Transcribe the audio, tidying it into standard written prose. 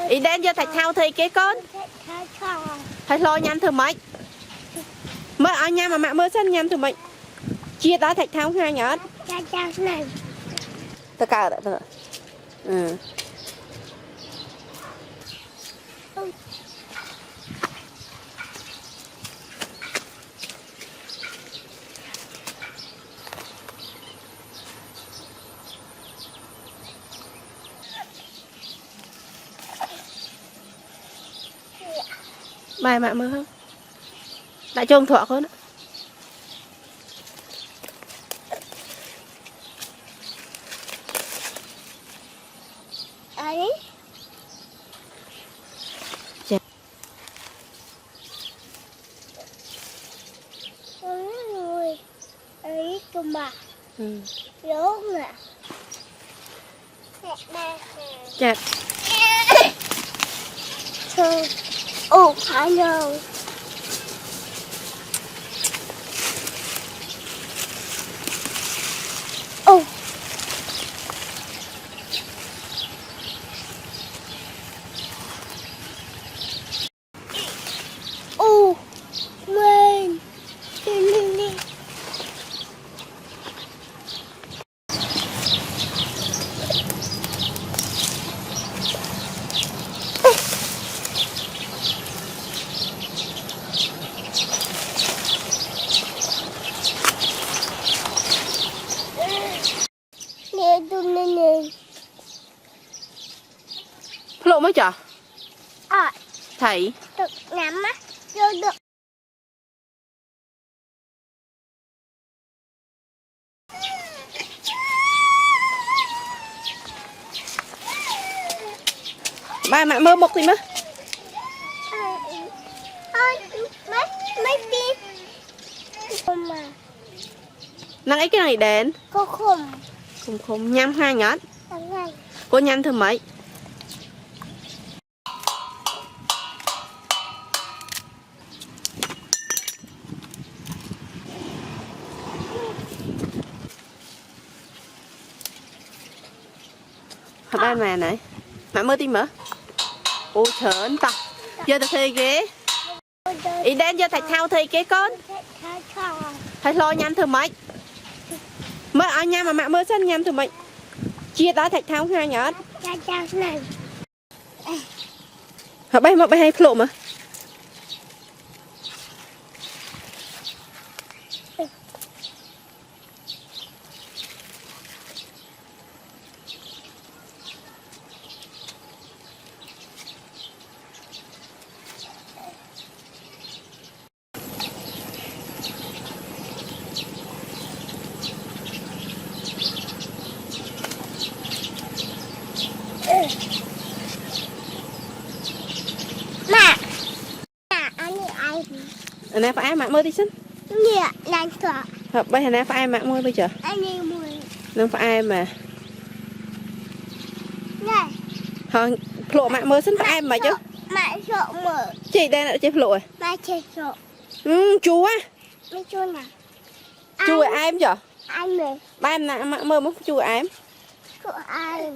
Ý đến vô thạch thao thì cái con thạch lo nhanh thử mấy mới ở nhà mà mẹ mới sân nhanh thử mấy chia đó thạch thao hai nhớ tất cả rồi ừ. Bài mẹ mơ không? Đã cho ông thọ con á. Ấy. Dạ. Ôi, ấy cơ mà. Ừ. Đúng nè. Chặt. Oh, I know. Oh. Oh, man. Nè, tụi nè nè. Lộ mới chả? À, Thấy. được ngắm á, vô được. Bài mẹ mơ bốc gì mà? Mấy đi. Không mà. Năng ấy cái này đến. Cô khùng. Không không nhắm hai nhát. Ngay. Cô nhắm thử mấy. Hợp bài mẹ này. Mẹ mơ tim mở. Ôi trời ơi ta. Giờ được thi ghế. Ý đến vô thạch thao thi cái con. Thạch lo nhanh thử mấy. Mới ở nhà mà mẹ mới sân nhanh thử mấy. Chia đó thạch thao hai nhát. Hợp bài mà bài hay lộ mà. Mẹ. Anh ai? Anh em phải ai mẹ mơ đi xin. Nhẹ lan tỏa. Hợp bài anh em phải ai mẹ mơ bây giờ. Anh em mùi. Nó phải ai mà. Này. Họ lộ mẹ mơ xin phải ai mà chứ. Mẹ sợ mở. Chị đây là chị lộ rồi. Mẹ chết sợ. Chú á. Mấy chú nào? Chú ai em chứ? Anh này. Ba em mẹ mơ mất chú ai em. Của ai?